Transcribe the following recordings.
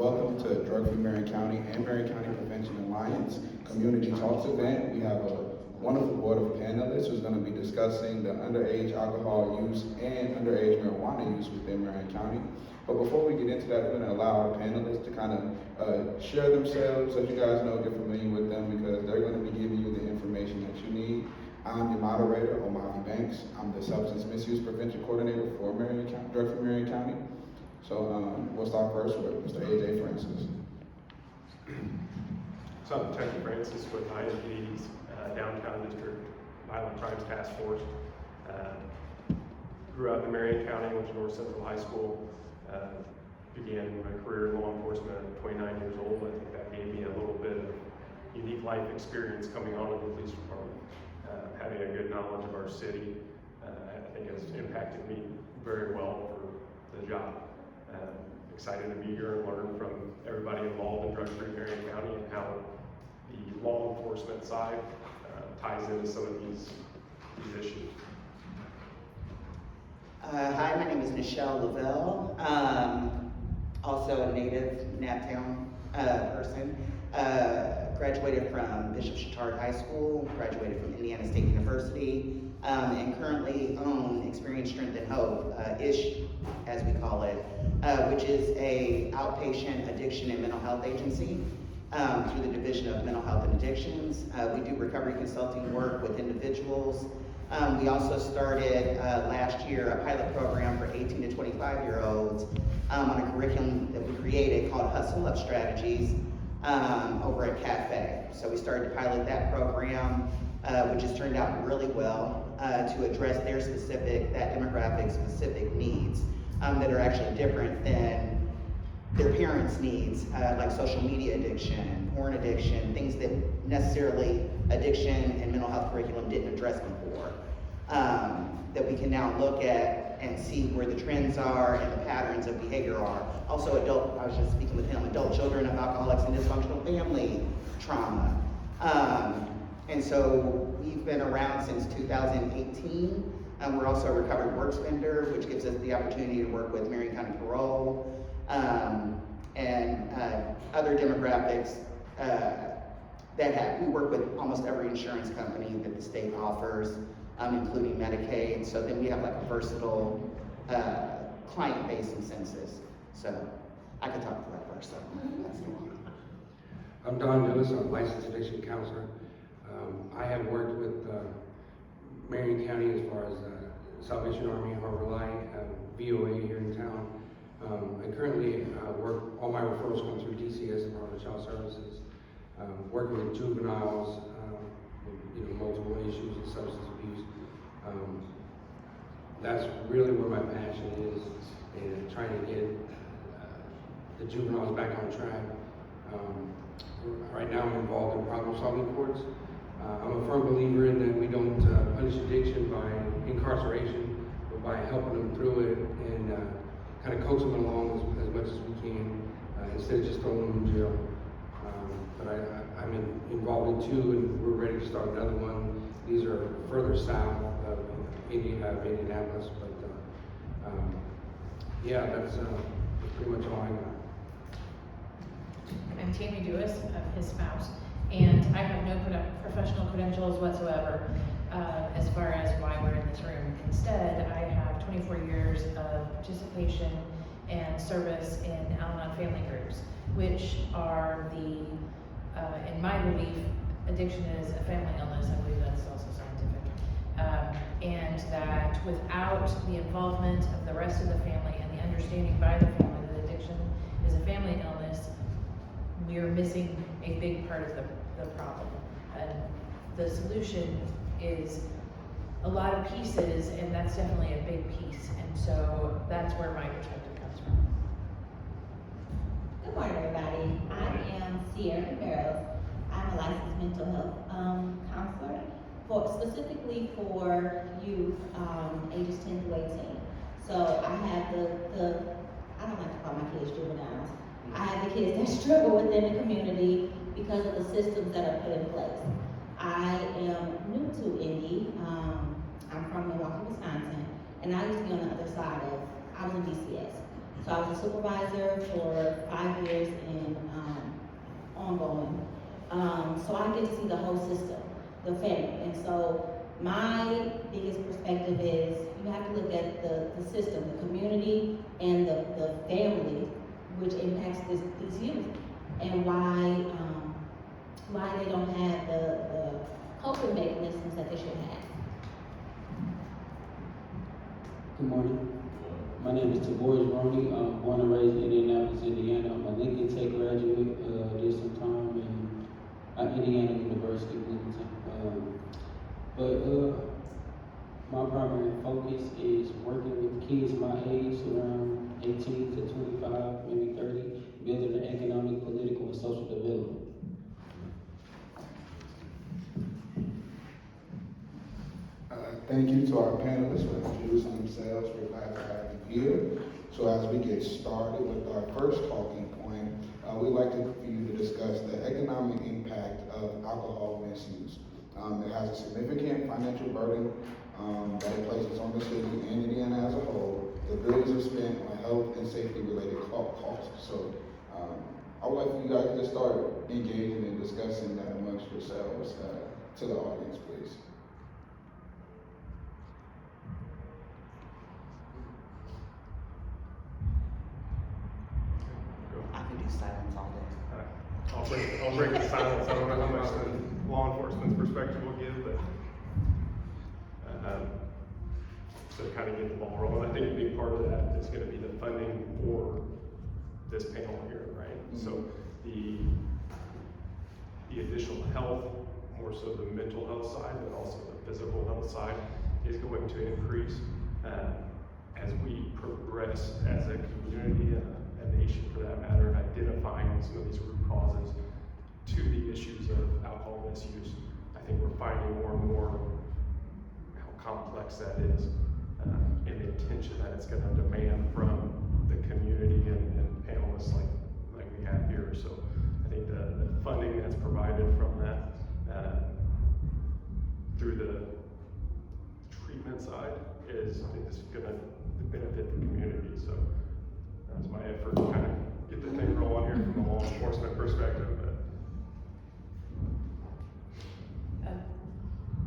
Welcome to Drug Free Marion County and Marion County Prevention Alliance Community Talks event. We have a wonderful board of panelists who's going to be discussing the underage alcohol use and underage marijuana use within Marion County. But before we get into that, we're going to allow our panelists to kind of share themselves so you guys know, get familiar with them, because they're going to be giving you the information that you need. I'm your moderator, Omavi Banks. I'm the Substance Misuse Prevention Coordinator for Marion County, Drug Free Marion County. So we'll start first with Mr. A.J. Francis. So I'm Detective Francis with IMPD's Downtown District Violent Crimes Task Force. Grew up in Marion County, went to North Central High School. Began my career in law enforcement at 29 years old. I think that gave me a little bit of unique life experience coming on in the police department. Having a good knowledge of our city, I think has impacted me very well for the job. Excited to be here and learn from everybody involved in drug-free Marion County and how the law enforcement side ties into some of these issues. Hi, my name is Nichelle Lavelle, also a native Naptown person. Graduated from Bishop Chatard High School, graduated from Indiana State University, and currently own Experience, Strength, and Hope, ISH, as we call it, which is a outpatient addiction and mental health agency through the Division of Mental Health and Addictions. We do recovery consulting work with individuals. We also started last year a pilot program for 18 to 25-year-olds on a curriculum that we created called Hustle Up Strategies over at Cafe. So we started to pilot that program, which has turned out really well to address their that demographic specific needs that are actually different than their parents' needs, like social media addiction, porn addiction, things that necessarily addiction and mental health curriculum didn't address before, that we can now look at and see where the trends are and the patterns of behavior are. Also I was just speaking with him, adult children of alcoholics and dysfunctional family trauma. And so we've been around since 2018. We're also a recovered works vendor, which gives us the opportunity to work with Marion County Parole and other demographics we work with almost every insurance company that the state offers, including Medicaid. So then we have like a versatile client base and census. So I could talk to that first. So that's the one. I'm Don Lewis. I'm a licensed addiction counselor. I have worked with Marion County as far as Salvation Army, Harbor Light, VOA here in town. I currently work, all my referrals come through DCS, Department of Child Services, working with juveniles, multiple issues of substance abuse. That's really where my passion is, and trying to get the juveniles back on track. Right now I'm involved in problem-solving courts. I'm a firm believer in that we don't punish addiction by incarceration, but by helping them through it and kind of coach them along as much as we can, instead of just throwing them in jail. But I'm involved in two, and we're ready to start another one. These are further south of Indianapolis, but yeah, that's pretty much all I got. I'm Tammy Dewis, his spouse, and I have no professional credentials whatsoever as far as why we're in this room. Instead, I have 24 years of participation and service in Al-Anon family groups, which are in my belief, addiction is a family illness. I believe that's also scientific. And that without the involvement of the rest of the family and the understanding by the family that addiction is a family illness, we are missing a big part of the problem. And the solution is a lot of pieces, and that's definitely a big piece. And so that's where my perspective comes from. Good morning, everybody. I am Sierra Barrows. I'm a licensed mental health counselor, specifically for youth ages 10 to 18. So I have I don't like to call my kids juveniles. I have the kids that struggle within the community because of the systems that are put in place. I am new to Indy. I'm from Milwaukee, Wisconsin, and I used to be on the other side I was in DCS. So I was a supervisor for 5 years and, ongoing. So I get to see the whole system, the family. And so my biggest perspective is you have to look at the system, the community, and the family, which impacts these youth, and why they don't have the coping mechanisms that they should have. Good morning. My name is Taboris Roney. I'm born and raised in Indianapolis, Indiana. I'm a Lincoln Tech graduate, did some time in Indiana University, Bloomington. My primary focus is working with kids my age, around 18 to 25, maybe 30, building their economic, political, and social development. Thank you to our panelists for introducing themselves. We're glad to have you here. So as we get started with our first talking point, we'd like for you to discuss the economic impact of alcohol misuse. It has a significant financial burden that it places on the city and Indiana as a whole. The bills are spent on health and safety related costs. So I would like for you guys to start engaging and discussing that amongst yourselves to the audience, please. I could do silence all day. I'll break the silence. I don't know how much the law enforcement's perspective will give, but to kind of get the ball rolling, I think a big part of that is going to be the funding for this panel here, right? Mm-hmm. So the additional health, more so the mental health side, but also the physical health side, is going to increase as we progress as a community and a nation, for that matter, in identifying some of these root causes to the issues of alcohol misuse. I think we're finding more and more how complex that is, and the attention that it's going to demand from the community and panelists like we have here. So I think the funding that's provided from that through the treatment side is going to benefit the community. So that's my effort to kind of get the thing rolling here from a law enforcement perspective.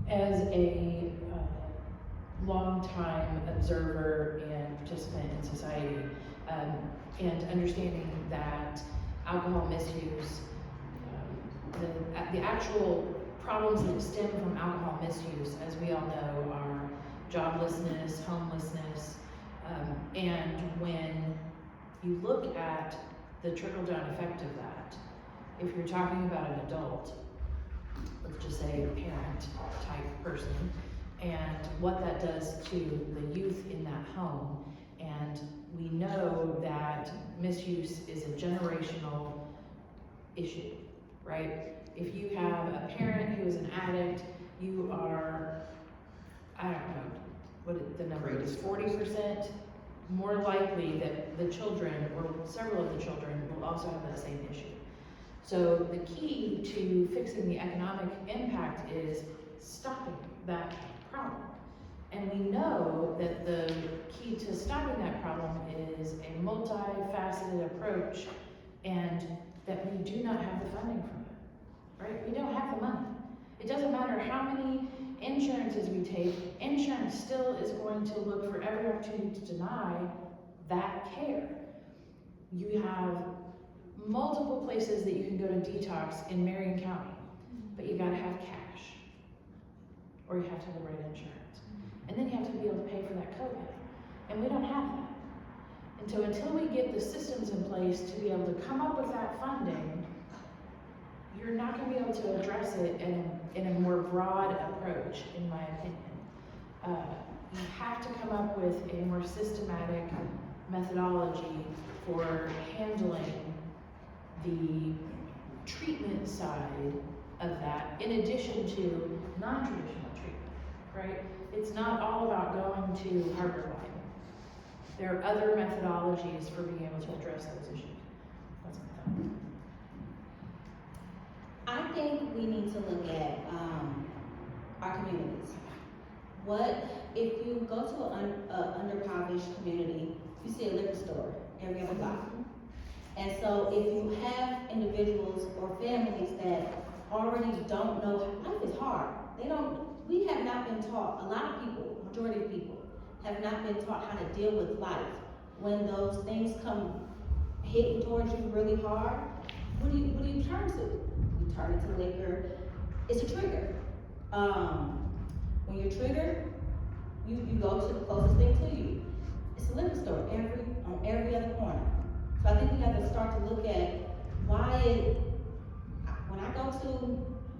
As a long-time observer and participant in society, and understanding that alcohol misuse, the actual problems that stem from alcohol misuse, as we all know, are joblessness, homelessness, and when you look at the trickle-down effect of that, if you're talking about an adult, let's just say a parent type person, and what that does to the youth in that home. And we know that misuse is a generational issue, right? If you have a parent who is an addict, you are, I don't know what the number is, 40% more likely that the children, or several of the children, will also have that same issue. So the key to fixing the economic impact is stopping that problem. And we know that the key to stopping that problem is a multifaceted approach, and that we do not have the funding from it, right? We don't have the money. It doesn't matter how many insurances we take, insurance still is going to look for every opportunity to deny that care. You have multiple places that you can go to detox in Marion County, but you gotta have cash, or you have to have the right insurance. And then you have to be able to pay for that copay, and we don't have that. And so until we get the systems in place to be able to come up with that funding, you're not gonna be able to address it in a more broad approach, in my opinion. You have to come up with a more systematic methodology for handling the treatment side of that, in addition to non-traditional treatment, right? It's not all about going to Harbor Line. There are other methodologies for being able to address those issues. That's my thought. I think we need to look at our communities. What if you go to an underprivileged community, you see a liquor store, every other block. And so if you have individuals or families that already don't know, life is hard. We have not been taught, a lot of people, majority of people, have not been taught how to deal with life. When those things come hitting towards you really hard, what do you turn to? You turn to liquor. It's a trigger. When you're triggered, you go to the closest thing to you. It's a liquor store on every other corner. So I think we have to start to look at when I go to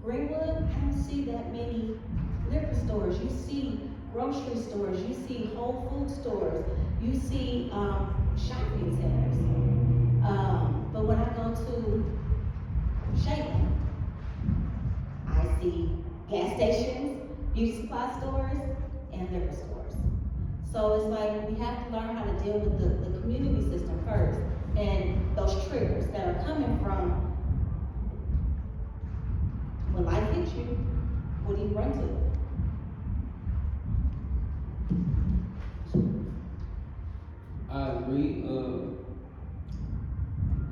Greenwood, I don't see that many liquor stores. You see grocery stores, you see Whole Food stores, you see shopping centers. But when I go to Shakeland, I see gas stations, beauty supply stores, and liquor stores. So it's like we have to learn how to deal with the community system first, and those triggers that are coming from when life hits you, what do you run to? I agree.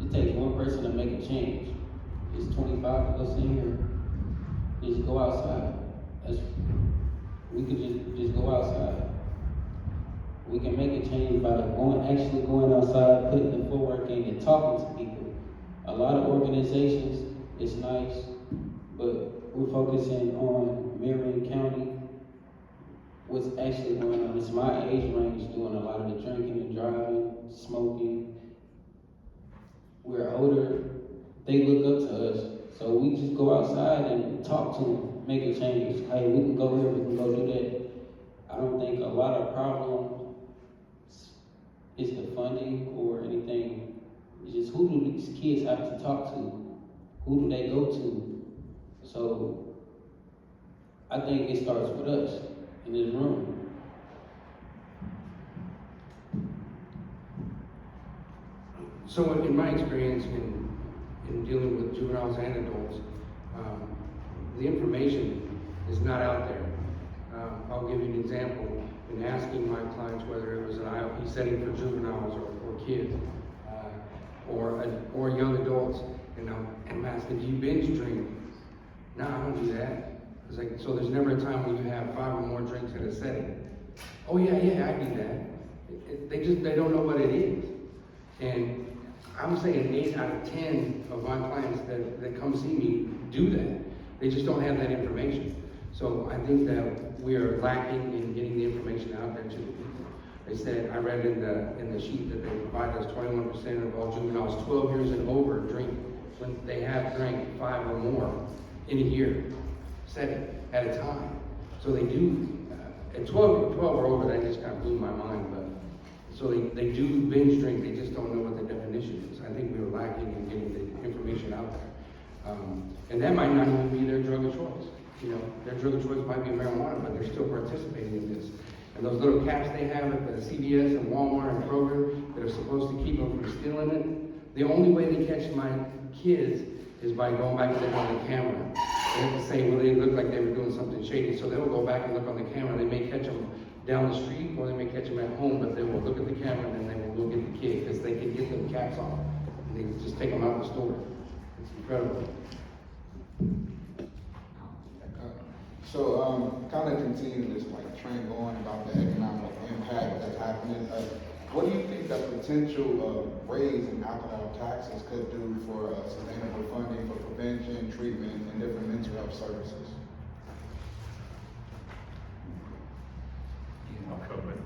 It takes one person to make a change. There's 25 of us in here. Just go outside. We could just go outside. We can make a change by actually going outside, putting the footwork in, and talking to people. A lot of organizations, it's nice, but we're focusing on Marion County. What's actually going on? It's my age range doing a lot of the drinking and driving, smoking. We're older. They look up to us. So we just go outside and talk to them, make a change. Hey, we can go here, we can go do that. I don't think a lot of problem is the funding or anything. It's just who do these kids have to talk to? Who do they go to? So I think it starts with us in this room. So in my experience in dealing with juveniles and adults, the information is not out there. I'll give you an example. In asking my clients whether it was an IOP setting for juveniles or kids, or young adults, and I'm asking, do you binge drink? No, I don't do that. It's like, so there's never a time when you have 5 or more drinks in a setting. Oh yeah, I do that. They don't know what it is. And I'm saying 8 out of 10 of my clients that come see me do that. They just don't have that information. So I think that we are lacking in getting the information out there to the people. They said, I read in the sheet that they provide us 21% of all juveniles 12 years and over drink when they have drank 5 or more in a year, setting at a time. So they do, at 12 or over, that just kind of blew my mind, but so they do binge drink, they just don't know what the definition is. I think we were lacking in getting the information out there. And that might not even be their drug of choice. You know, their drug of choice might be marijuana, but they're still participating in this. And those little caps they have at the CVS and Walmart and Kroger that are supposed to keep them from stealing it, the only way they catch my kids is by going back and looking on the camera. They have to say, well, they look like they were doing something shady, so they'll go back and look on the camera. They may catch them down the street, or they may catch them at home, but they will look at the camera and then they will go get the kid, because they can get them caps off. And they just take them out of the store. It's incredible. So, kind of continuing this trend going about the economic impact that's happening. What do you think the potential of raising alcohol taxes could do for sustainable funding for prevention, treatment, and different mental health services? I'll cover it.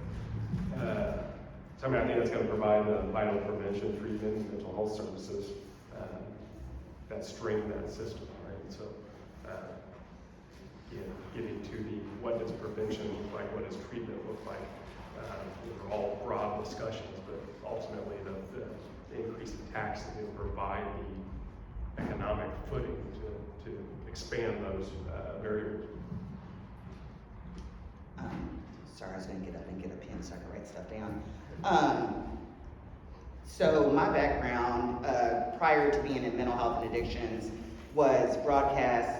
So I think that's going to provide the vital prevention, treatment, and mental health services that strengthen that system, right? So, getting to what does prevention look like, what does treatment look like? These are all broad discussions, but ultimately the increase in tax is going to provide the economic footing to expand those variables. Sorry, I was gonna get up and get a pen so I can write stuff down. So my background, prior to being in mental health and addictions, was broadcast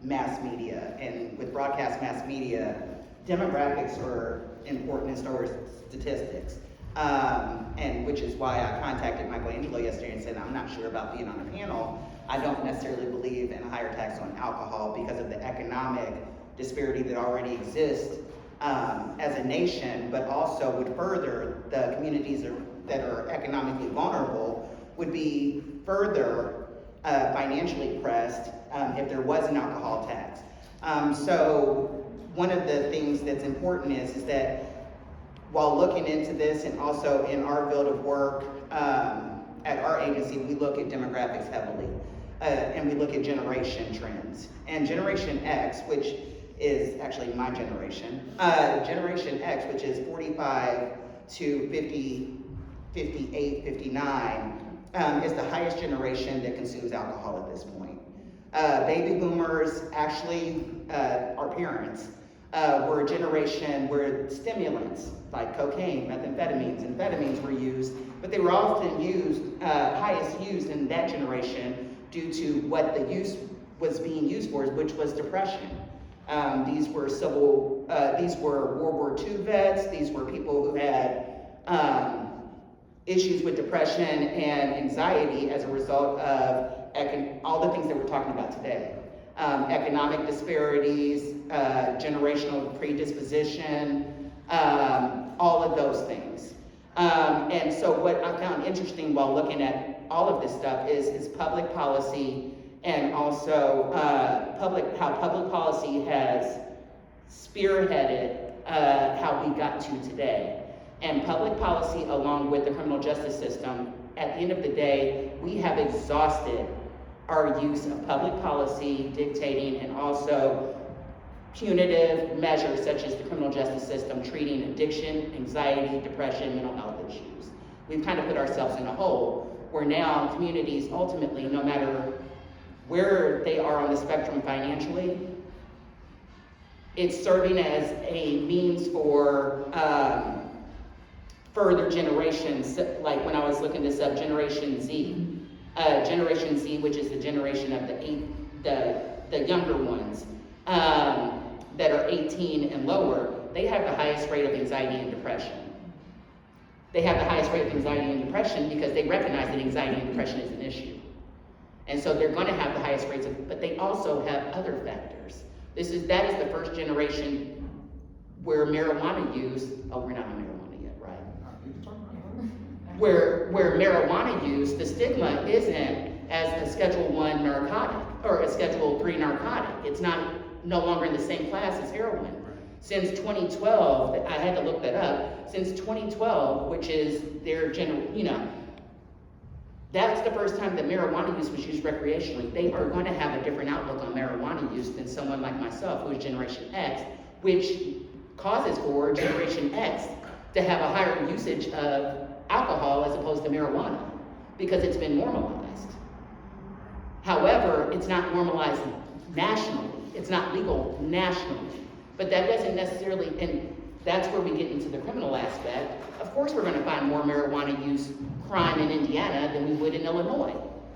mass media. And with broadcast mass media, demographics are important as far as statistics. And which is why I contacted Michelangelo yesterday and said, I'm not sure about being on a panel. I don't necessarily believe in a higher tax on alcohol because of the economic disparity that already exists as a nation, but also would further the communities that are economically vulnerable would be further financially pressed if there was an alcohol tax. So one of the things that's important is that while looking into this and also in our field of work at our agency, we look at demographics heavily and we look at generation trends. And Generation X, which is actually my generation, Generation X, which is 45 to 50, 58, 59, is the highest generation that consumes alcohol at this point. Baby boomers, actually, our parents, were a generation where stimulants like cocaine, methamphetamines, amphetamines were used, but they were often used, highest used in that generation due to what the use was being used for, which was depression. These were World War II vets. These were people who had issues with depression and anxiety as a result of all the things that we're talking about today. Economic disparities, generational predisposition, all of those things. And so what I found interesting while looking at all of this stuff is public policy and also how public policy has spearheaded how we got to today. And public policy, along with the criminal justice system, at the end of the day, we have exhausted our use of public policy dictating and also punitive measures such as the criminal justice system treating addiction, anxiety, depression, mental health issues. We've kind of put ourselves in a hole where now communities ultimately, no matter where they are on the spectrum financially, it's serving as a means for further generations, like when I was looking this up, Generation Z. Generation Z, which is the generation of the younger ones that are 18 and lower, they have the highest rate of anxiety and depression. They have the highest rate of anxiety and depression because they recognize that anxiety and depression is an issue. And so they're going to have the highest rates of, but they also have other factors. That is the first generation where marijuana use, we're not on marijuana yet, right? Where marijuana use, the stigma isn't as a Schedule I narcotic or a Schedule III narcotic. It's no longer in the same class as heroin. Since 2012, I had to look that up, since 2012, which is their that's the first time that marijuana use was used recreationally. They are going to have a different outlook on marijuana use than someone like myself, who is Generation X, which causes for Generation X to have a higher usage of alcohol as opposed to marijuana, because it's been normalized. However, it's not normalized nationally. It's not legal nationally. But that doesn't necessarily, and that's where we get into the criminal aspect. Of course we're going to find more marijuana use crime in Indiana than we would in Illinois.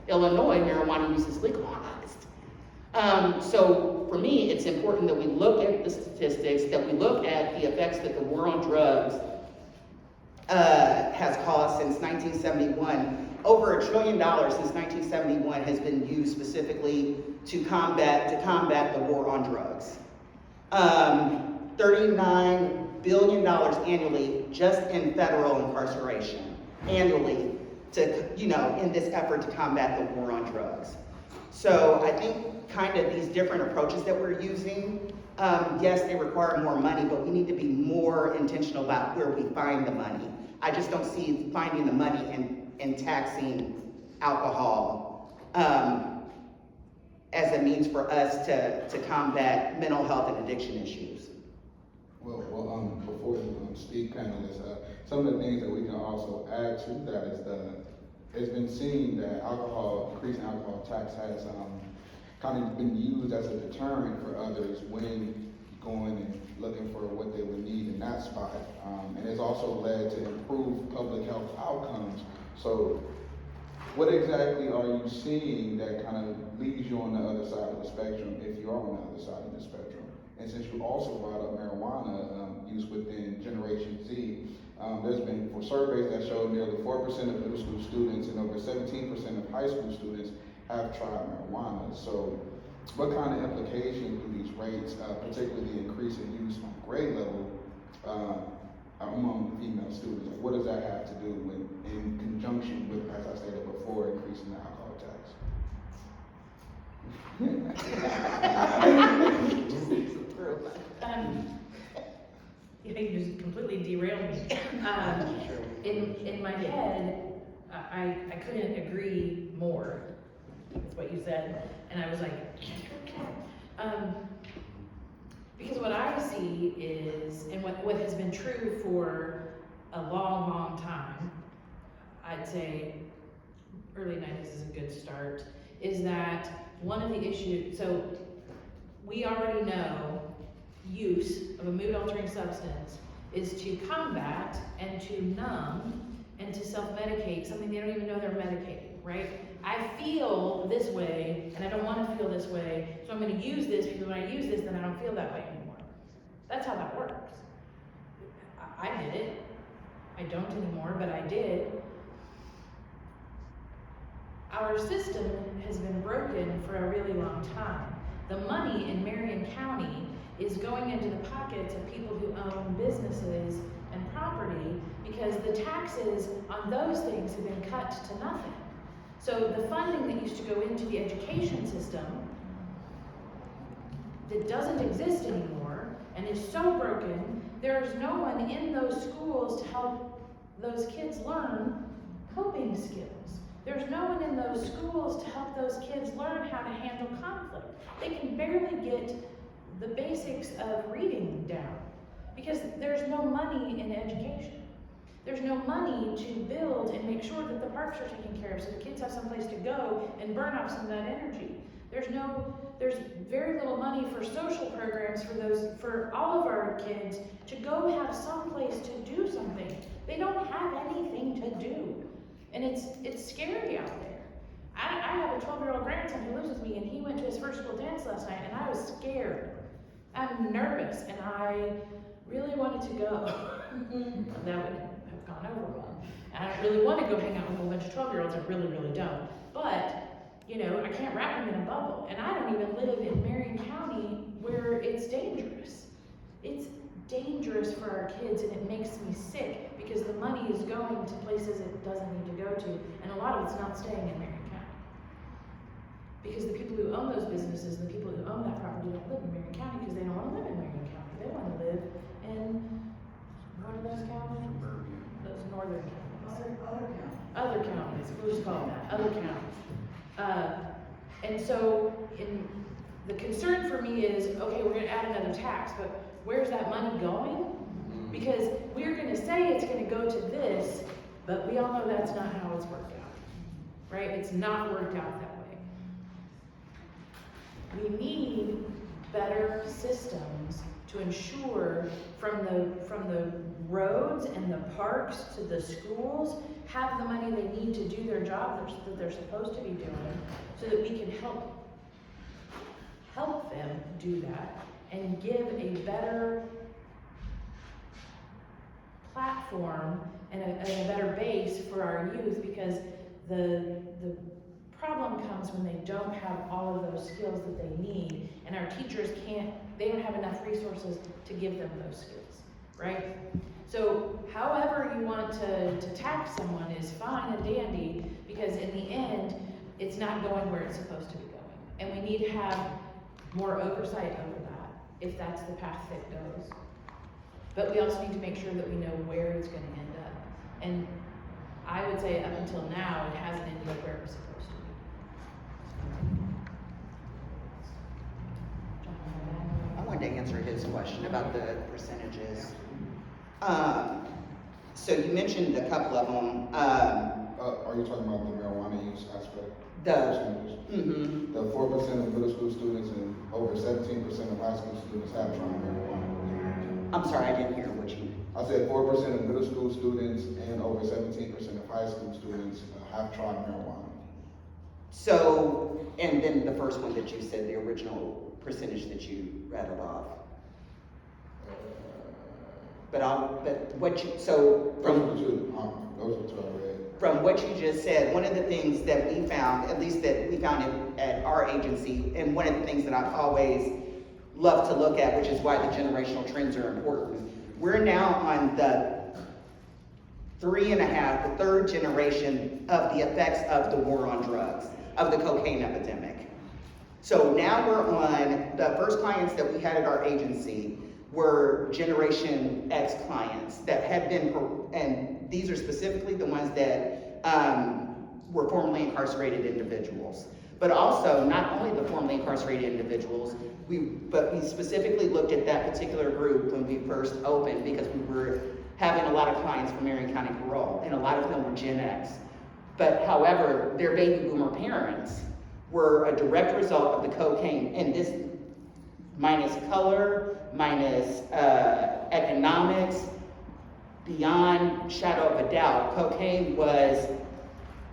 Illinois, marijuana use is legalized. So for me, it's important that we look at the statistics, that we look at the effects that the war on drugs has caused since 1971. Over $1 trillion since 1971 has been used specifically to combat the war on drugs. $39 billion annually just in federal incarceration annually in this effort to combat the war on drugs. So I think kind of these different approaches that we're using, yes, they require more money, but we need to be more intentional about where we find the money. I just don't see finding the money in taxing alcohol as a means for us to combat mental health and addiction issues. Well, before you speak, panelists, some of the things that we can also add to that is it's been seen that increasing alcohol tax has kind of been used as a deterrent for others when going and looking for what they would need in that spot. And it's also led to improved public health outcomes. So what exactly are you seeing that kind of leaves you on the other side of the spectrum, if you are on the other side of the spectrum? And since you also brought up marijuana use within Generation Z, There's been surveys that show nearly 4% of middle school students and over 17% of high school students have tried marijuana. So what kind of implications do these rates, particularly the increase in use on grade level, among female students? Like, what does that have to do with, in conjunction with, as I stated before, increasing the alcohol tax? You just completely derailed me. In my head, I couldn't agree more with what you said, and I was like, because what I see is, and what has been true for a long, long time, I'd say early 90s is a good start, is that one of the issues, so we already know use of a mood-altering substance is to combat and to numb and to self-medicate something they don't even know they're medicating, right? I feel this way, and I don't want to feel this way, so I'm going to use this because when I use this, then I don't feel that way anymore. That's how that works. I did it. I don't anymore, but I did. Our system has been broken for a really long time. The money in Marion County is going into the pockets of people who own businesses and property because the taxes on those things have been cut to nothing. So the funding that used to go into the education system that doesn't exist anymore and is so broken, there's no one in those schools to help those kids learn coping skills. There's no one in those schools to help those kids learn how to handle conflict. They can barely get the basics of reading down because there's no money in education. There's no money to build and make sure that the parks are taken care of so the kids have some place to go and burn off some of that energy. There's very little money for social programs for all of our kids to go have some place to do something. They don't have anything to do. And it's scary out there. I have a 12-year-old grandson who lives with me, and he went to his first school dance last night, and I was scared. I'm nervous, and I really wanted to go. That would have gone over well. I don't really want to go hang out with a whole bunch of 12-year-olds. I really, really don't. But, you know, I can't wrap them in a bubble. And I don't even live in Marion County where it's dangerous. It's dangerous for our kids, and it makes me sick because the money is going to places it doesn't need to go to, and a lot of it's not staying in Marion County. Because the people who own those businesses, the people who own that property don't live in Marion County because they don't want to live in Marion County. They want to live in, what are those counties? Those northern counties. Other counties, we'll just call them that, other counties. And so, the concern for me is, okay, we're gonna add another tax, but where's that money going? Because we're gonna say it's gonna go to this, but we all know that's not how it's worked out, right? It's not worked out that way. We need better systems to ensure from the roads and the parks to the schools have the money they need to do their job that they're supposed to be doing, so that we can help them do that and give a better platform and a better base for our youth, because the problem comes when they don't have all of those skills that they need, and our teachers they don't have enough resources to give them those skills, right? So however you want to tax someone is fine and dandy, because in the end, it's not going where it's supposed to be going. And we need to have more oversight over that, if that's the path that goes. But we also need to make sure that we know where it's going to end up. And I would say up until now, it hasn't ended up where it was supposed to be. I wanted to answer his question about the percentages. So you mentioned a couple of them. Are you talking about the marijuana use aspect? Mm-hmm. The 4% of middle school students and over 17% of high school students have tried marijuana. I'm sorry, I didn't hear what you. I said 4% of middle school students and over 17% of high school students have tried marijuana. So, and then the first one that you said, the original percentage that you rattled off. but what you, so Those from. are the two, those are the two I read. From what you just said, one of the things that we found, at least that we found at our agency, and one of the things that I've always loved to look at, which is why the generational trends are important, we're now on the third generation of the effects of the war on drugs, of the cocaine epidemic. So now we're on, the first clients that we had at our agency were Generation X clients that had been, and these are specifically the ones that were formerly incarcerated individuals. But also, not only the formerly incarcerated individuals, but we specifically looked at that particular group when we first opened because we were having a lot of clients from Marion County Parole, and a lot of them were Gen X. But however, their baby boomer parents were a direct result of the cocaine, and this minus color, minus economics, beyond shadow of a doubt, cocaine was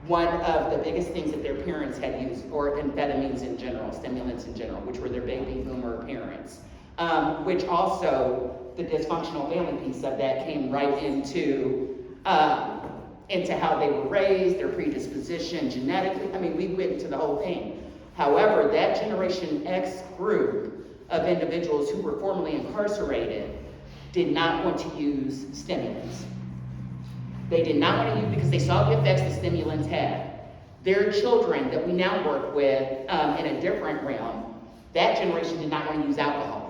one of the biggest things that their parents had used, or amphetamines in general, stimulants in general, which were their baby boomer parents. Which also, the dysfunctional family piece of that came right into how they were raised, their predisposition genetically. I mean, we went into the whole thing. However, that Generation X group of individuals who were formerly incarcerated did not want to use stimulants. They did not want to use because they saw the effects the stimulants had. Their children that we now work with in a different realm, that generation did not want to use alcohol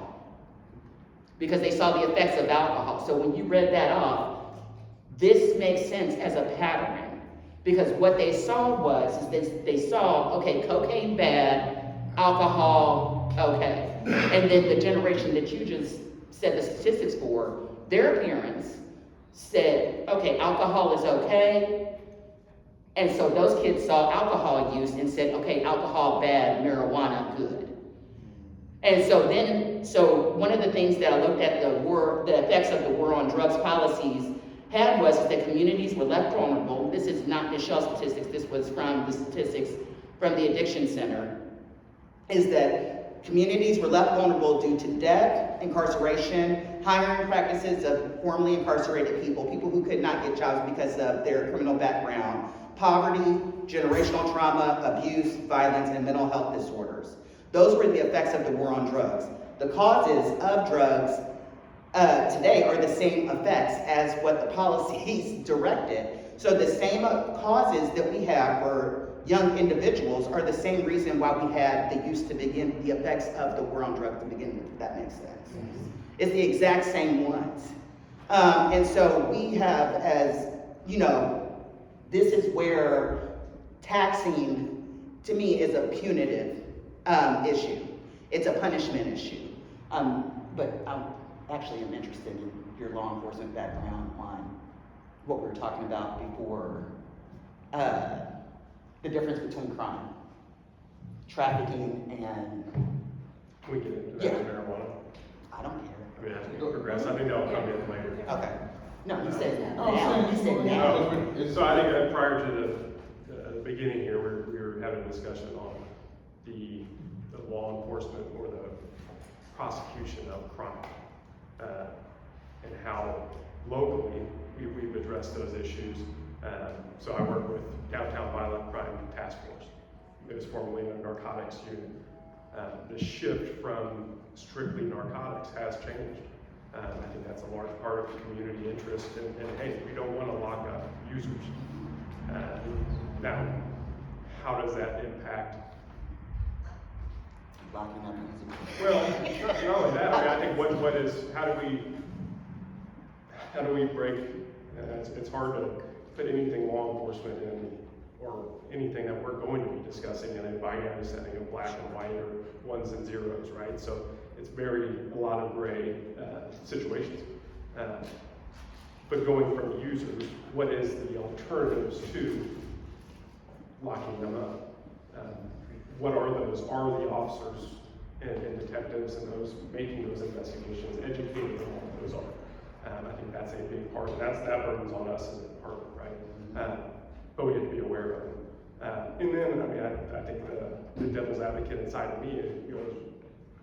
because they saw the effects of alcohol. So when you read that off, this makes sense as a pattern because what they saw is they saw, okay, cocaine bad, alcohol, okay. And then the generation that you just said the statistics for, their parents said, okay, alcohol is okay. And so those kids saw alcohol use and said, okay, alcohol bad, marijuana good. And so one of the things that I looked at the effects of the war on drugs policies had was that communities were left vulnerable. This is not Michelle's statistics, this was from the statistics from the Addiction Center, is that communities were left vulnerable due to debt, incarceration, hiring practices of formerly incarcerated people who could not get jobs because of their criminal background, poverty, generational trauma, abuse, violence, and mental health disorders. Those were the effects of the war on drugs. The causes of drugs today are the same effects as what the policies directed. So the same causes that we have for young individuals are the same reason why we had the use to begin, the effects of the war on drugs to begin with, if that makes sense. It's the exact same ones. And so we have, as you know, this is where taxing, to me, is a punitive issue. It's a punishment issue. But I actually am interested in your law enforcement background on what we were talking about before, the difference between crime, trafficking, and We get into that Yeah. with marijuana. I don't care. I mean, as we progress, I think that'll come in later. Okay. No, you said Oh, now. You said now. So I think that prior to the beginning here, we were having a discussion on the law enforcement or the prosecution of crime, and how locally we've addressed those issues. So I work with Downtown Violent Crime Task Force. It was formerly a narcotics unit. The shift from strictly narcotics has changed. I think that's a large part of the community interest, and hey, we don't want to lock up users. Now, how does that impact? Locking up music. Well, not only that, I mean, I think what is, how do we break, it's hard to put anything law enforcement in, or anything that we're going to be discussing in a binary setting of black and white or ones and zeros, right? So it's a lot of gray situations. But going from users, what is the alternatives to locking them up? What are those? Are the officers and detectives and those making those investigations, educating them on what those are? I think that's a big part, and that burden's on us as a department, right? But we have to be aware of it. And then, I mean, I think the devil's advocate inside of me is,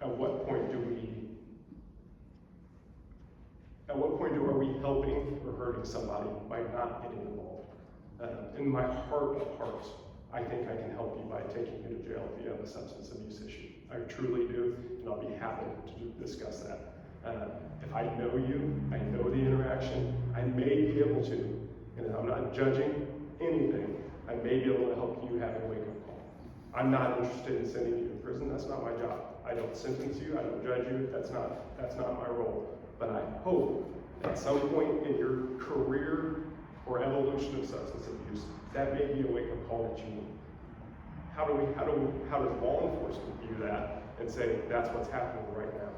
at what point do we At what point are we helping or hurting somebody by not getting involved? In my heart of hearts, I think I can help you by taking you to jail if you have a substance abuse issue. I truly do, and I'll be happy to discuss that. If I know you, I know the interaction, I may be able to, and I'm not judging anything, I may be able to help you have a wake-up call. I'm not interested in sending you to prison, that's not my job. I don't sentence you, I don't judge you, that's not my role. But I hope at some point in your career or evolution of substance abuse, that may be a wake-up call that you need. How does law enforcement view that and say that's what's happening right now?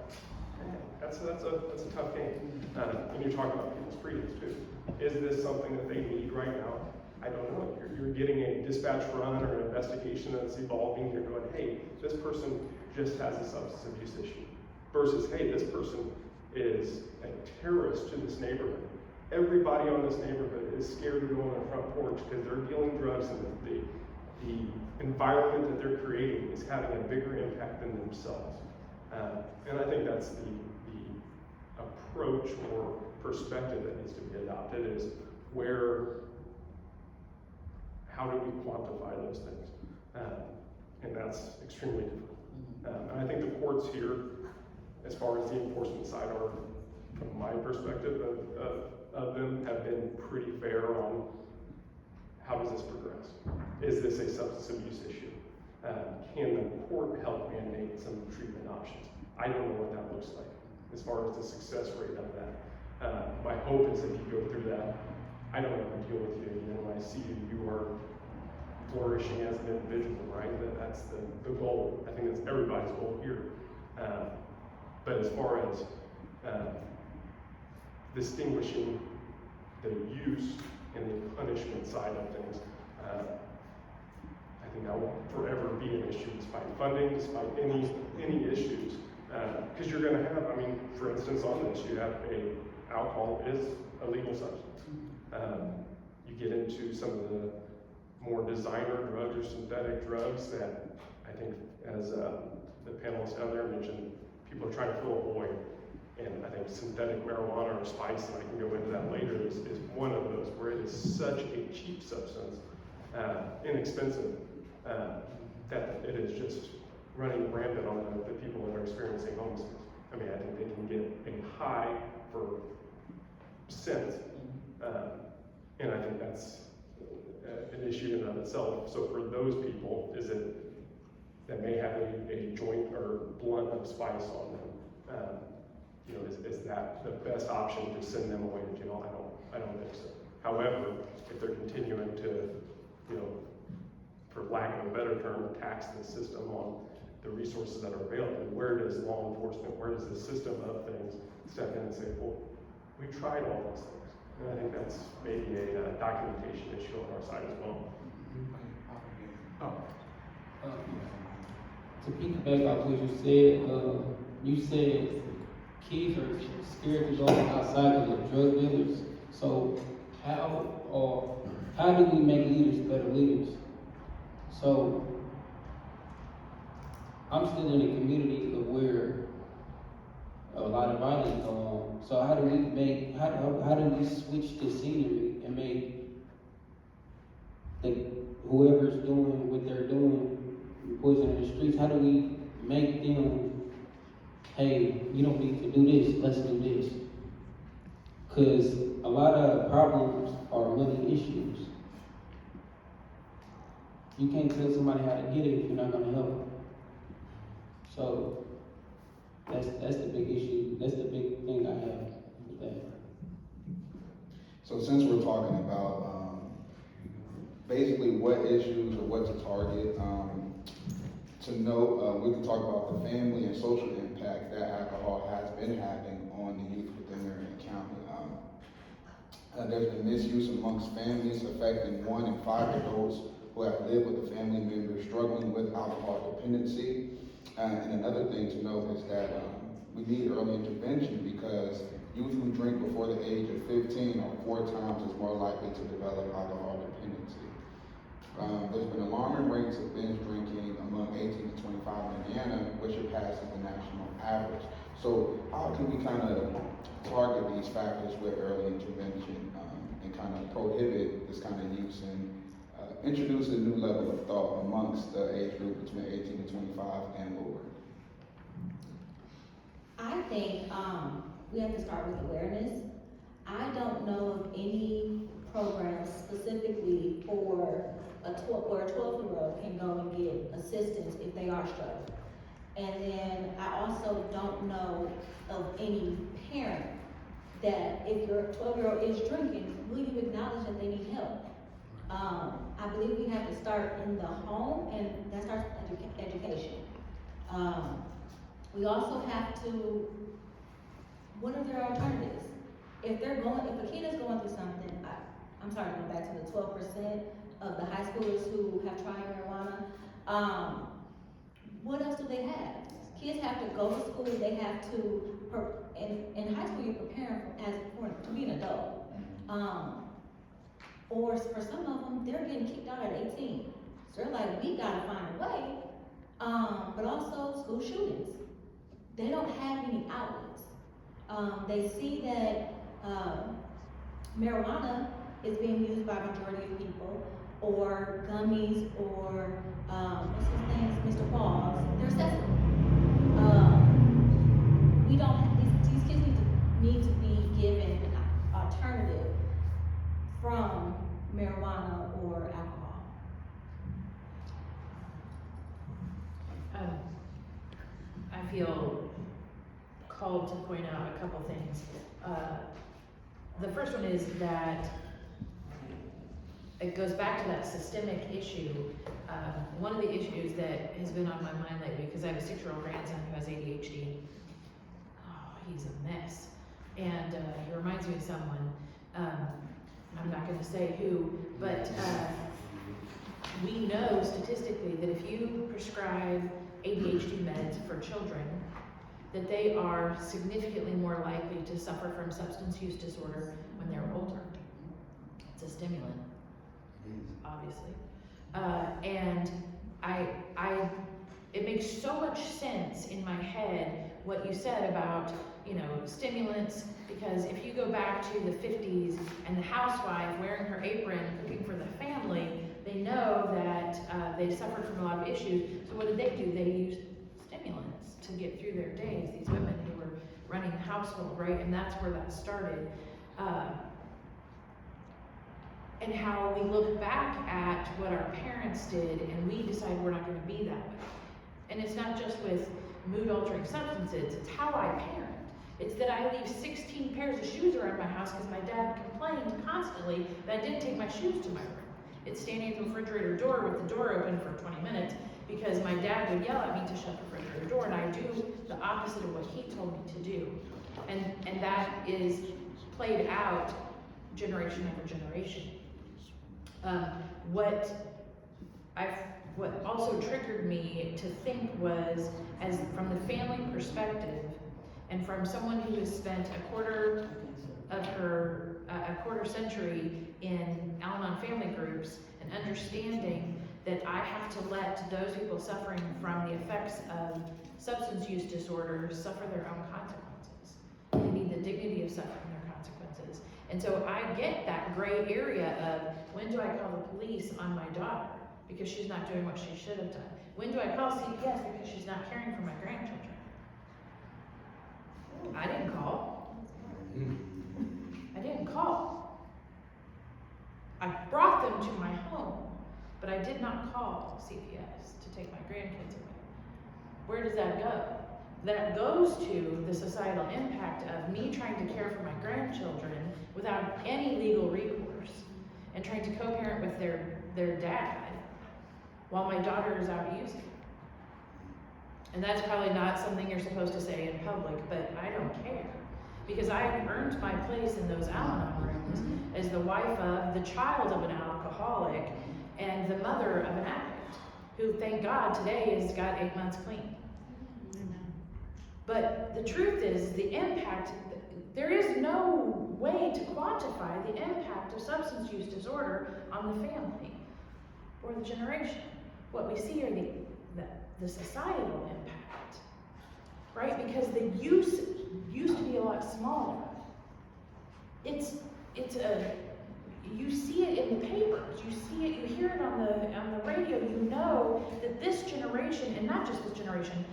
That's a tough game. And you're talking about people's freedoms too. Is this something that they need right now? I don't know. You're getting a dispatch run or an investigation that's evolving. You're going, hey, this person just has a substance abuse issue. Versus, hey, this person is a terrorist to this neighborhood. Everybody on this neighborhood is scared to go on their front porch because they're dealing drugs, and the environment that they're creating is having a bigger impact than themselves. And I think that's the approach or perspective that needs to be adopted is how do we quantify those things? And that's extremely difficult. And I think the courts here, as far as the enforcement side are, from my perspective of them, have been pretty fair on how does this progress? Is this a substance abuse issue? Can the court help mandate some treatment options? I don't know what that looks like as far as the success rate of that. My hope is if you go through that, I don't ever deal with you again. When I see you are flourishing as an individual, right? That's the goal. I think that's everybody's goal here. But as far as distinguishing the use and the punishment side of things, I think that will forever be an issue despite funding, despite any issues. Because you're going to have, for instance, on this, you have alcohol is a legal substance. You get into some of the more designer drugs or synthetic drugs that I think, as the panelists down there mentioned, people are trying to fill a void. And I think synthetic marijuana or spice, and I can go into that later, is one of those where it is such a cheap substance, inexpensive, that it is just running rampant on the people that are experiencing homelessness. I think they can get a high for cents, and I think that's an issue in and of itself. So for those people, that may have a joint or blunt of spice on them, is that the best option to send them away to jail? I don't think so. However, if they're continuing to, for lack of a better term, tax the system on the resources that are available, where does law enforcement, where does the system of things step in and say, well, we tried all these things? And I think that's maybe a documentation issue on our side as well. To piggyback off what you said kids are scared to go outside because of drug dealers. So how do we make leaders better leaders? So I'm still in a community of where a lot of violence go on. So how do we switch the scenery and make whoever's doing what they're doing, poison in the streets, how do we make them, hey, you don't need to do this, let's do this? Because a lot of problems are money issues. You can't tell somebody how to get it if you're not going to help them. So that's the big issue. That's the big thing I have with that. So since we're talking about basically what issues or what to target, to note, we can talk about the family and social impact that alcohol has been having on the youth within Marion County. There's been misuse amongst families affecting 1 in 5 adults who have lived with a family member struggling with alcohol dependency. And another thing to note is that we need early intervention because youth who drink before the age of 15 are 4 times as more likely to develop alcohol dependency. There's been alarming rates of binge drinking among 18 to 25 in Indiana, which surpasses the national average. So how can we kind of target these factors with early intervention and kind of prohibit this kind of use and introduce a new level of thought amongst the age group between 18 to 25 and lower? I think, we have to start with awareness. I don't know of any program specifically for where a 12-year-old can go and get assistance if they are struggling. And then I also don't know of any parent that if your 12-year-old is drinking, will you acknowledge that they need help? I believe we have to start in the home, and that starts with education. We also have to, what are their alternatives? If a kid is going through something, I'm sorry, going back to the 12% of the high schoolers who have tried marijuana, what else do they have? Kids have to go to school, they have to, in high school you're preparing to be an adult. Or for some of them, they're getting kicked out at 18. So they're like, we gotta find a way. But also school shootings. They don't have any outlets. They see that marijuana is being used by a majority of people, or gummies, or what's his name, Mr. Paul's. They're accessible. We don't have, these kids need to be given an alternative from marijuana or alcohol. I feel called to point out a couple things. The first one is that it goes back to that systemic issue. One of the issues that has been on my mind lately, because I have a 6-year-old grandson who has ADHD. Oh, he's a mess. And he reminds me of someone. I'm not going to say who, but we know statistically that if you prescribe ADHD meds for children, that they are significantly more likely to suffer from substance use disorder when they're older. It's a stimulant, obviously. And it makes so much sense in my head what you said about, stimulants, because if you go back to the 50s and the housewife wearing her apron, cooking for the family, they know that they suffered from a lot of issues. So what did they do? They used stimulants to get through their days. These women who were running the household, right? And that's where that started. And how we look back at what our parents did and we decide we're not going to be that way. And it's not just with mood-altering substances, it's how I parent. It's that I leave 16 pairs of shoes around my house because my dad complained constantly that I didn't take my shoes to my room. It's standing at the refrigerator door with the door open for 20 minutes because my dad would yell at me to shut the refrigerator door, and I do the opposite of what he told me to do. And that is played out generation after generation. What also triggered me to think was, as from the family perspective, and from someone who has spent a quarter century in Al-Anon family groups, and understanding that I have to let those people suffering from the effects of substance use disorders suffer their own consequences. They need the dignity of suffering their consequences. And so I get that gray area of, when do I call the police on my daughter because she's not doing what she should have done? When do I call CPS because she's not caring for my grandchildren? I didn't call. I didn't call. I brought them to my home, but I did not call CPS to take my grandkids away. Where does that go? That goes to the societal impact of me trying to care for my grandchildren without any legal recourse and trying to co-parent with their dad while my daughter is out using. And that's probably not something you're supposed to say in public, but I don't care. Because I earned my place in those Al-Anon rooms as the wife of, the child of an alcoholic, and the mother of an addict, who, thank God, today has got 8 months clean. But the truth is, the impact, there is no way to quantify the impact of substance use disorder on the family or the generation. What we see are the societal impact. right? Because the use used to be a lot smaller. You see it in the papers, you see it, you hear it on the radio, you know that this generation, and not just this generation,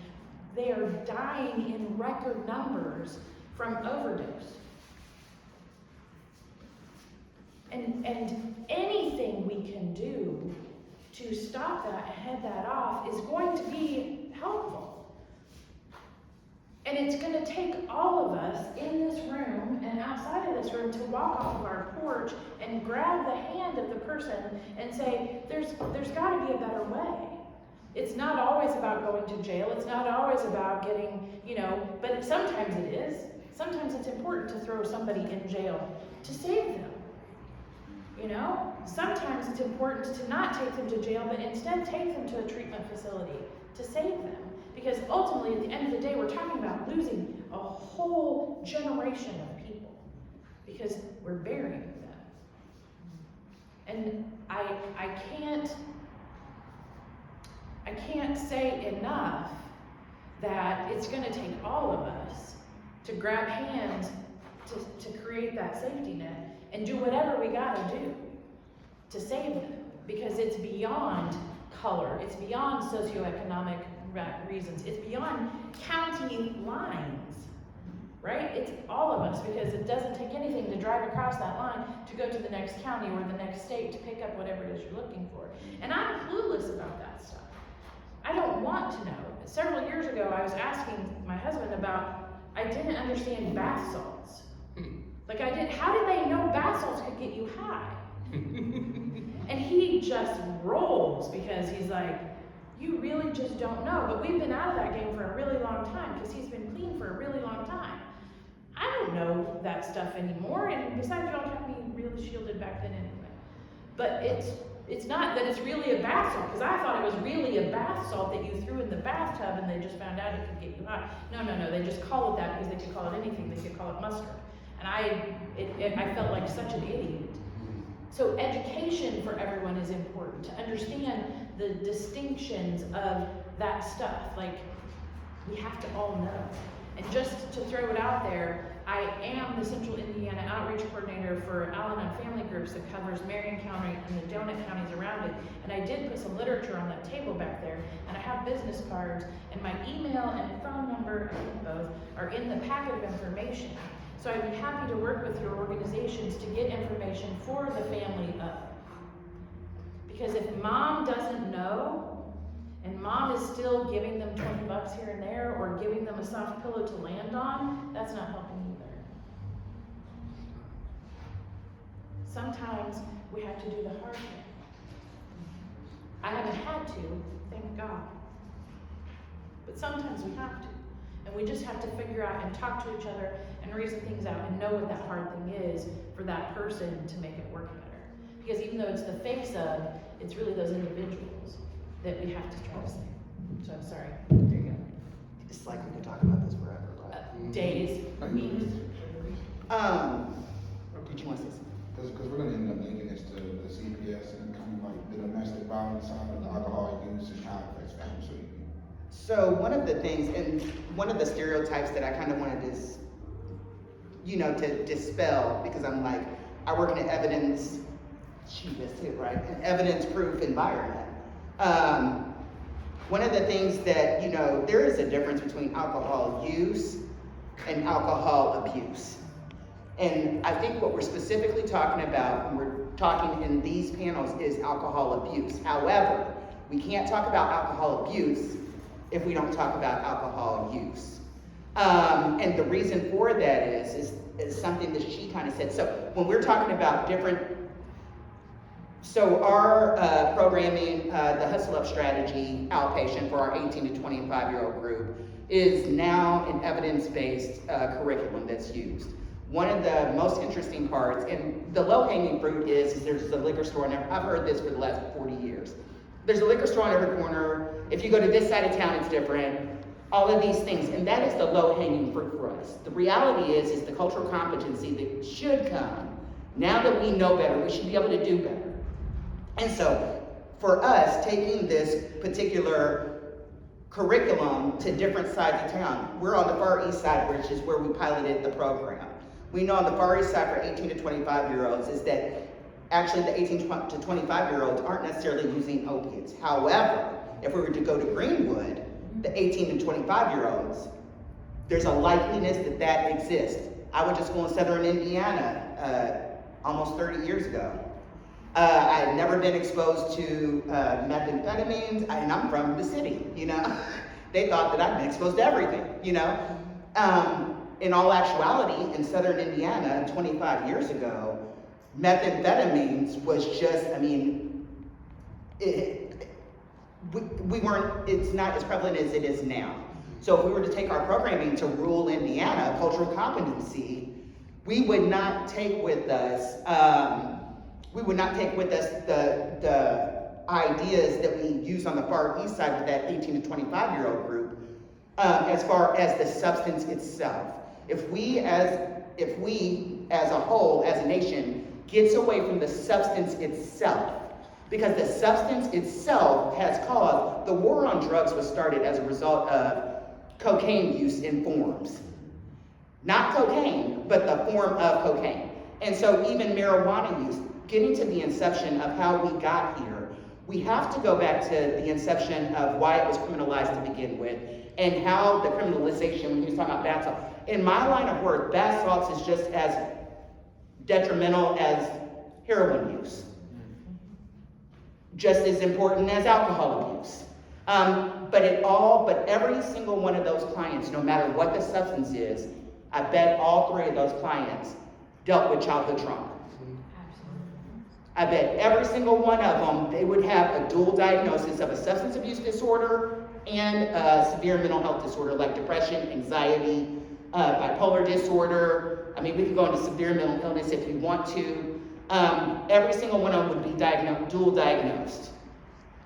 they are dying in record numbers from overdose. And anything we can do to stop that and head that off is going to be helpful. And it's going to take all of us in this room and outside of this room to walk off of our porch and grab the hand of the person and say, there's got to be a better way. It's not always about going to jail. It's not always about getting, but sometimes it is. Sometimes it's important to throw somebody in jail to save them. Sometimes it's important to not take them to jail, but instead take them to a treatment facility to save them. Because ultimately, at the end of the day, we're talking about losing a whole generation of people because we're burying them. And I can't say enough that it's going to take all of us to grab hands to create that safety net and do whatever we got to do to save them, because it's beyond color, it's beyond socioeconomic reasons, it's beyond county lines, right? It's all of us, because it doesn't take anything to drive across that line to go to the next county or the next state to pick up whatever it is you're looking for. And I'm clueless about that stuff. I don't want to know. Several years ago, I was asking my husband about, I didn't understand bath salts. Like how did they know bath salts could get you high? And he just rolls because he's like, you really just don't know. But we've been out of that game for a really long time because he's been clean for a really long time. I don't know that stuff anymore, and besides, y'all kept me really shielded back then anyway. But it's not that it's really a bath salt, because I thought it was really a bath salt that you threw in the bathtub and they just found out it could get you high. No, they just call it that because they could call it anything. They could call it mustard. And I felt like such an idiot. So education for everyone is important, to understand the distinctions of that stuff. Like, we have to all know. And just to throw it out there, I am the Central Indiana Outreach Coordinator for Al-Anon Family Groups that covers Marion County and the donut counties around it. And I did put some literature on that table back there, and I have business cards, and my email and phone number, I think both, are in the packet of information. So I'd be happy to work with your organizations to get information for the family up. Because if mom doesn't know, and mom is still giving them $20 here and there, or giving them a soft pillow to land on, that's not helping either. Sometimes we have to do the hard thing. I haven't had to, thank God. But sometimes we have to. And we just have to figure out and talk to each other and reason things out and know what that hard thing is for that person to make it work better. Because even though it's the face of, it's really those individuals that we have to try to save. So I'm sorry. There you go. It's like we could talk about this forever, right? Days, weeks. Did you want to say something? Because we're going to end up linking this to the CPS and kind of like the domestic violence side of alcohol use and how it affects families. So one of the things, and one of the stereotypes that I kind of wanted to dispel, because I'm like, I work in an evidence, an evidence-proof environment. One of the things that, there is a difference between alcohol use and alcohol abuse. And I think what we're specifically talking about when we're talking in these panels is alcohol abuse. However, we can't talk about alcohol abuse if we don't talk about alcohol use. And the reason for that is something that she kind of said. So when we're talking about so our programming, the Hustle Up strategy outpatient for our 18 to 25-year-old group is now an evidence-based curriculum that's used. One of the most interesting parts, and the low-hanging fruit is there's a liquor store, and I've heard this for the last 40 years. There's a liquor store on every corner. If you go to this side of town, it's different. All of these things, and that is the low-hanging fruit for us. The reality is the cultural competency that should come. Now that we know better, we should be able to do better. And so, for us, taking this particular curriculum to different sides of town. We're on the far east side, which is where we piloted the program. We know on the far east side for 18 to 25-year-olds is that actually the 18 to 25-year-olds aren't necessarily using opiates. However, if we were to go to Greenwood, the 18 to 25-year-olds, there's a likeliness that that exists. I went to school in Southern Indiana almost 30 years ago. I had never been exposed to methamphetamines, and I'm from the city, you know. They thought that I'd been exposed to everything, you know. In all actuality, in Southern Indiana, 25 years ago, methamphetamines was just, I mean, we weren't, it's not as prevalent as it is now. So if we were to take our programming to rural Indiana, cultural competency, we would not take with us, the ideas that we use on the far east side with that 18 to 25-year-old group, as far as the substance itself. If we as a whole, as a nation, gets away from the substance itself, because the substance itself has caused, the war on drugs was started as a result of cocaine use in forms. Not cocaine, but the form of cocaine. And so even marijuana use, getting to the inception of how we got here, we have to go back to the inception of why it was criminalized to begin with, and how the criminalization, when he was talking about bath salts. In my line of work, bath salts is just as detrimental as heroin use. Just as important as alcohol abuse. But every single one of those clients, no matter what the substance is, I bet all three of those clients dealt with childhood trauma. I bet every single one of them, they would have a dual diagnosis of a substance abuse disorder and a severe mental health disorder like depression, anxiety, bipolar disorder. I mean, we could go into severe mental illness if we want to. Every single one of them would be dual diagnosed.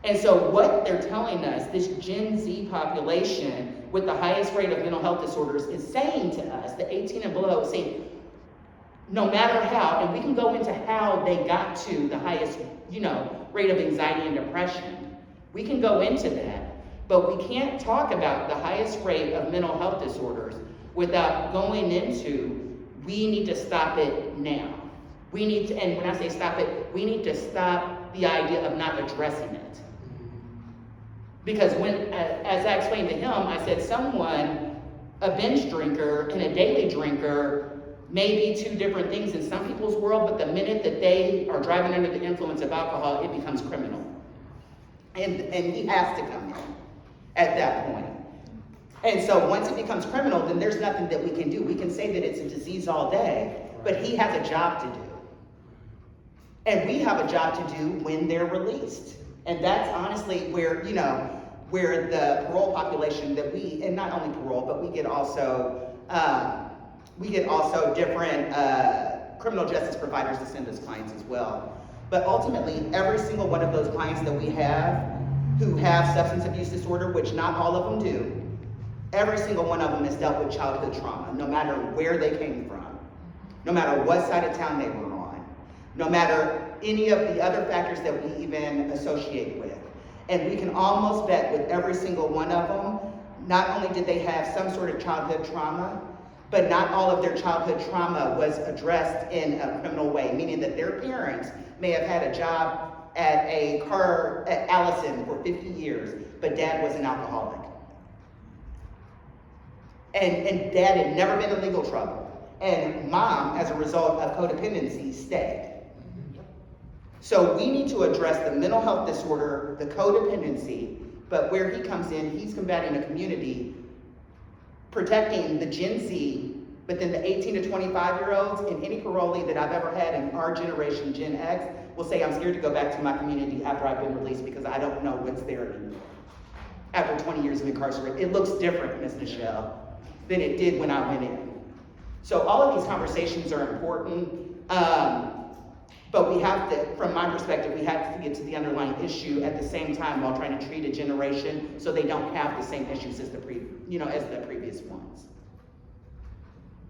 And so what they're telling us, this Gen Z population with the highest rate of mental health disorders is saying to us, the 18 and below, saying, no matter how, and we can go into how they got to the highest, rate of anxiety and depression. We can go into that, but we can't talk about the highest rate of mental health disorders without going into, we need to stop it now. We need to, and when I say stop it, we need to stop the idea of not addressing it. Because as I explained to him, I said a binge drinker and a daily drinker may be two different things in some people's world, but the minute that they are driving under the influence of alcohol, it becomes criminal. And he has to come in at that point. And so once it becomes criminal, then there's nothing that we can do. We can say that it's a disease all day, but he has a job to do. And we have a job to do when they're released. And that's honestly where the parole population that and not only parole, but we get also different criminal justice providers to send us clients as well. But ultimately, every single one of those clients that we have who have substance abuse disorder, which not all of them do, every single one of them has dealt with childhood trauma, no matter where they came from, no matter what side of town they were on, no matter any of the other factors that we even associate with. And we can almost bet with every single one of them, not only did they have some sort of childhood trauma, but not all of their childhood trauma was addressed in a criminal way, meaning that their parents may have had a job at Allison for 50 years, but dad was an alcoholic. And dad had never been in legal trouble. And mom, as a result of codependency, stayed. So we need to address the mental health disorder, the codependency, but where he comes in, he's combating a community, protecting the Gen Z, but then the 18 to 25-year-olds and any parolee that I've ever had in our generation, Gen X, will say, I'm scared to go back to my community after I've been released because I don't know what's there anymore. After 20 years of incarceration, it looks different, Ms. Nichelle, than it did when I went in. So all of these conversations are important. But we have to, from my perspective, we have to get to the underlying issue at the same time while trying to treat a generation so they don't have the same issues as the previous ones.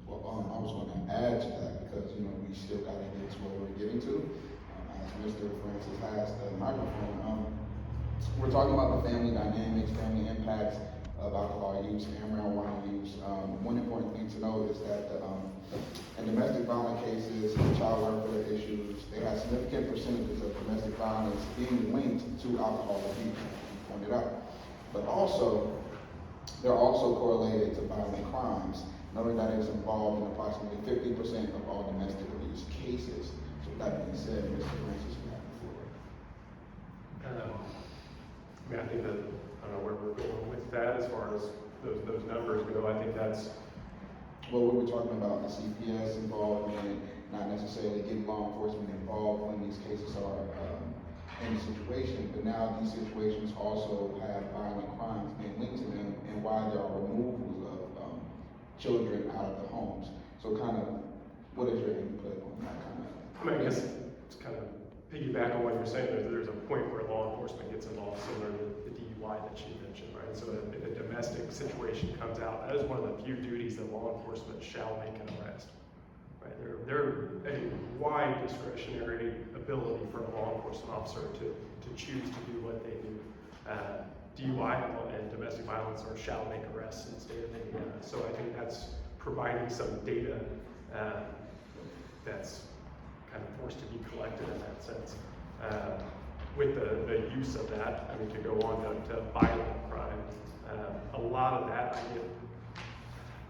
Well, I was going to add to that because, we still got to get to where we're getting to. As Mr. Francis has the microphone, we're talking about the family dynamics, family impacts, use and marijuana use. One important thing to know is that in domestic violence cases, child welfare issues, they have significant percentages of domestic violence being linked to alcohol abuse, you pointed out. But also, they're also correlated to violent crimes, knowing that it's involved in approximately 50% of all domestic abuse cases. So with that being said, Mr. Francis, you have the floor. I mean, I think that, I don't know where we're going with that as far as those numbers go. I think that's, Well, we were talking about the CPS involvement, not necessarily getting law enforcement involved when these cases are in a situation, but now these situations also have violent crimes being linked to them, and why there are removals of children out of the homes. So kind of, what is your input on that kind of? I mean, I guess it's kind of piggyback on what you're saying. There's a point where law enforcement gets involved, similar to the DUI that you mentioned, right? So if a domestic situation comes out, that is one of the few duties that law enforcement shall make an arrest, right? They're a wide discretionary ability for a law enforcement officer to choose to do what they do. DUI and domestic violence are shall make arrests instead of Indiana. So I think that's providing some data that's kind of forced to be collected in that sense. With the use of that, I mean, to go on to violent crime, a lot of that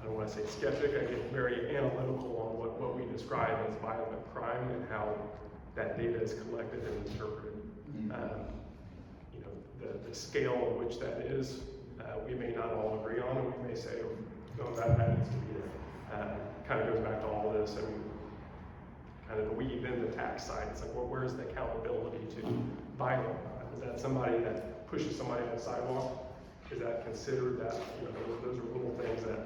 I don't want to say skeptic, I get very analytical on what we describe as violent crime and how that data is collected and interpreted. You know, the scale at which that is, we may not all agree on, and we may say, oh, no, that needs to be there. Kind of goes back to all this. I mean, kind of weave in the tax side. It's like, well, where's the accountability to violent crime? Is that somebody that pushes somebody on the sidewalk? Is that considered that, you know, those are little things that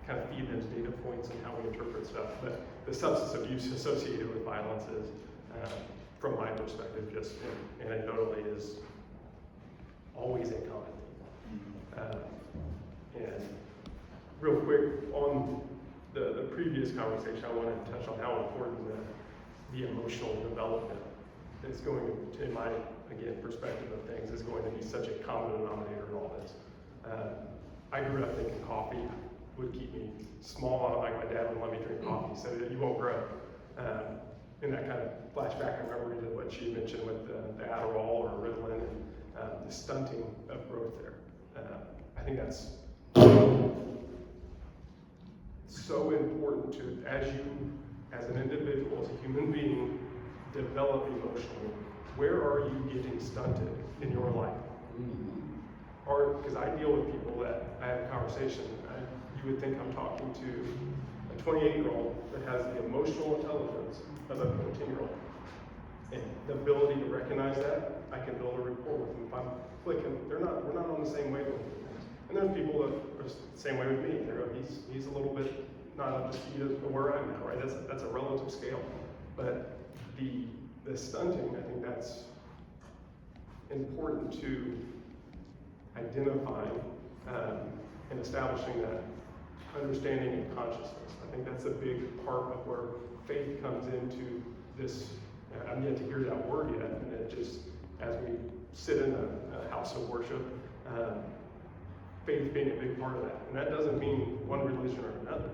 kind of feed those data points and how we interpret stuff. But the substance abuse associated with violence is, from my perspective, just anecdotally, is always a common theme. And real quick, on the previous conversation, I wanted to touch on how important the emotional development is going to, in my, again, perspective of things, is going to be such a common denominator in all this. I grew up thinking coffee would keep me small, like my dad would let me drink coffee so that you won't grow. And that kind of flashback memory to what she mentioned with the Adderall or Ritalin and the stunting of growth there. I think that's so important to, as an individual, as a human being, develop emotionally. Where are you getting stunted in your life? Or, because I deal with people that I have a conversation, you would think I'm talking to a 28-year-old that has the emotional intelligence of a 14-year-old. And the ability to recognize that, I can build a rapport with them. If I'm clicking, we're not on the same wavelength. And there's people that are the same way with me. He's a little bit not up to speed of where I'm at, right? That's a relative scale. But the stunting, I think that's important to identifying and establishing that understanding and consciousness. I think that's a big part of where faith comes into this. I'm yet to hear that word yet, and it just, as we sit in a house of worship, faith being a big part of that. And that doesn't mean one religion or another.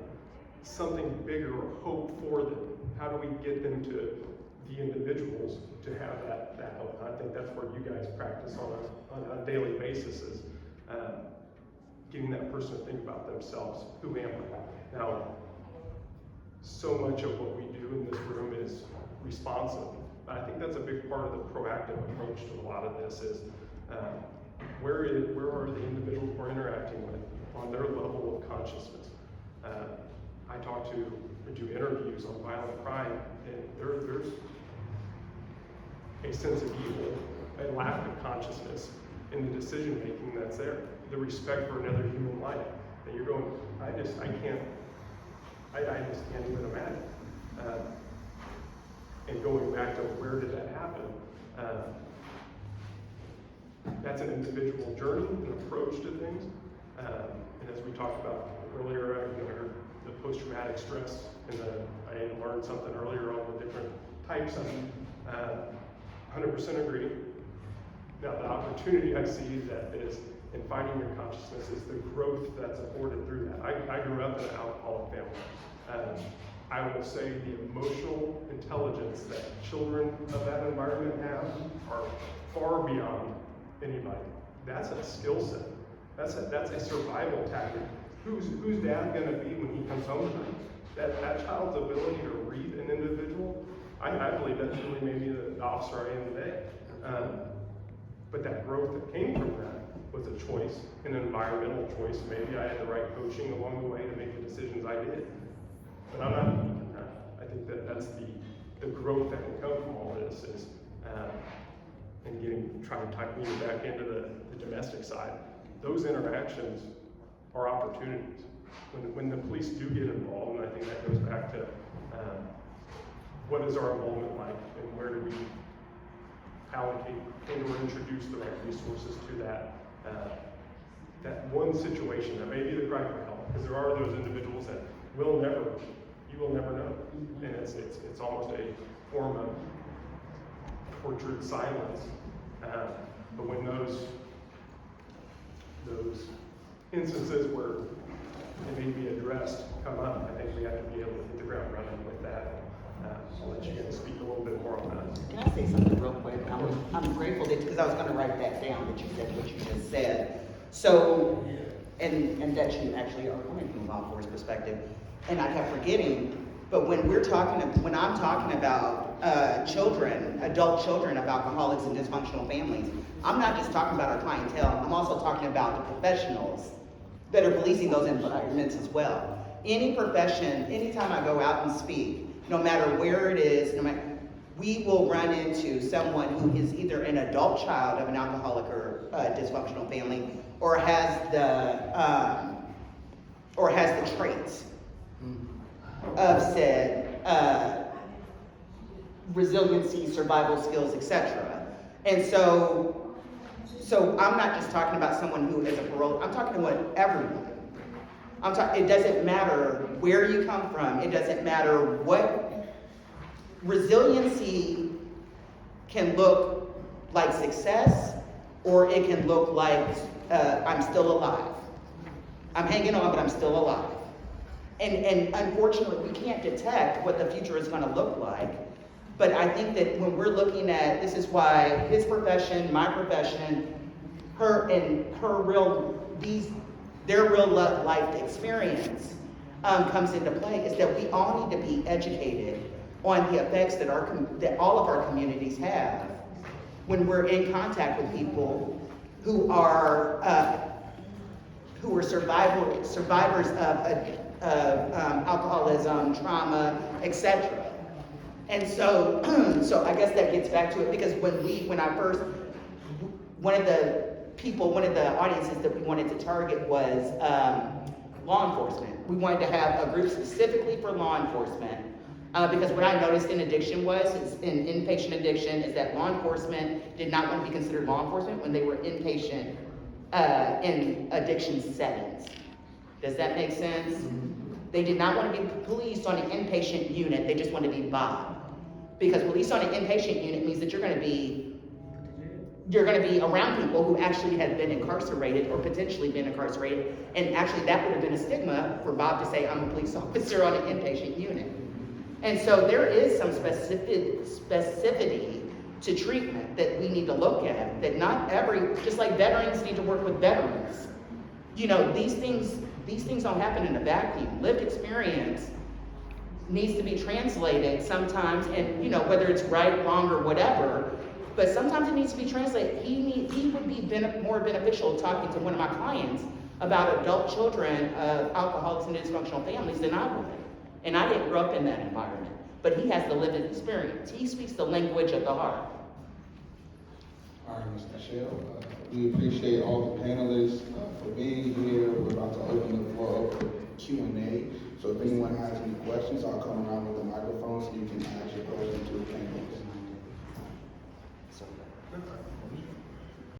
Something bigger or hope for them. How do we get them to the individuals to have that hope? And I think that's where you guys practice on a daily basis is getting that person to think about themselves. Who am I? Now, so much of what we do in this room is responsive. I think that's a big part of the proactive approach to a lot of this is where are the individuals we're interacting with on their level of consciousness? I do interviews on violent crime, and there's a sense of evil, a lack of consciousness in the decision making that's there. The respect for another human life. That you're going, I just can't even imagine. And going back to where did that happen? That's an individual journey, an approach to things. And as we talked about earlier, I heard the post-traumatic stress, and I learned something earlier on the different types of it. 100% agree. Now, the opportunity I see that is in finding your consciousness is the growth that's afforded through that. I grew up in an alcoholic family. I will say the emotional intelligence that children of that environment have are far beyond anybody. That's a skill set. That's a survival tactic. Who's dad gonna be when he comes home tonight? That child's ability to read an individual, I believe that's really maybe the officer I am today. But that growth that came from that was a choice, an environmental choice. Maybe I had the right coaching along the way to make the decisions I did. But I'm not, I think that's the growth that can come from all this is, and trying to tie me back into the domestic side. Those interactions are opportunities. When the police do get involved, and I think that goes back to what is our involvement like, and where do we allocate and or introduce the right resources to that one situation that may be the cry for help, because there are those individuals that you will never know, and it's almost a form of tortured silence. But when those instances where it may be addressed come up, I think we have to be able to hit the ground running with that. I'll let you guys speak a little bit more on that. Can I say something real quick? I'm grateful that, because I was gonna write that down, that you said what you just said. So, and that you actually are coming from a law enforcement perspective, and I kept forgetting, but when I'm talking about children, adult children of alcoholics and dysfunctional families, I'm not just talking about our clientele, I'm also talking about the professionals that are policing those environments as well. Any profession, anytime I go out and speak, no matter where it is, we will run into someone who is either an adult child of an alcoholic or dysfunctional family, or has the traits of said resiliency, survival skills, etc. And so I'm not just talking about someone who is a parole. I'm talking about everyone. It doesn't matter where you come from. It doesn't matter what. Resiliency can look like success, or it can look like I'm still alive. I'm hanging on, but I'm still alive. And unfortunately, we can't detect what the future is going to look like. But I think that when we're looking at, this is why his profession, my profession, their real life experience comes into play, is that we all need to be educated on the effects that all of our communities have when we're in contact with people who are survivors of alcoholism, trauma, etc. And so I guess that gets back to it, because one of the audiences that we wanted to target was law enforcement. We wanted to have a group specifically for law enforcement, because what I noticed in addiction in inpatient addiction, is that law enforcement did not want to be considered law enforcement when they were inpatient in addiction settings. Does that make sense? They did not want to be policed on an inpatient unit, they just wanted to be Bob. Because police on an inpatient unit means that you're going to be around people who actually have been incarcerated or potentially been incarcerated, and actually that would have been a stigma for Bob to say, I'm a police officer on an inpatient unit. And so there is some specificity to treatment that we need to look at, that just like veterans need to work with veterans. These things don't happen in a vacuum. Lived experience needs to be translated sometimes, and whether it's right, wrong, or whatever, but sometimes it needs to be translated. He would be more beneficial talking to one of my clients about adult children of alcoholics and dysfunctional families than I would. And I didn't grow up in that environment, but he has the lived experience. He speaks the language of the heart. All right, Ms. Michelle, we appreciate all the panelists for being here. We're about to open the floor up for Q&A. So if anyone has any questions, I'll come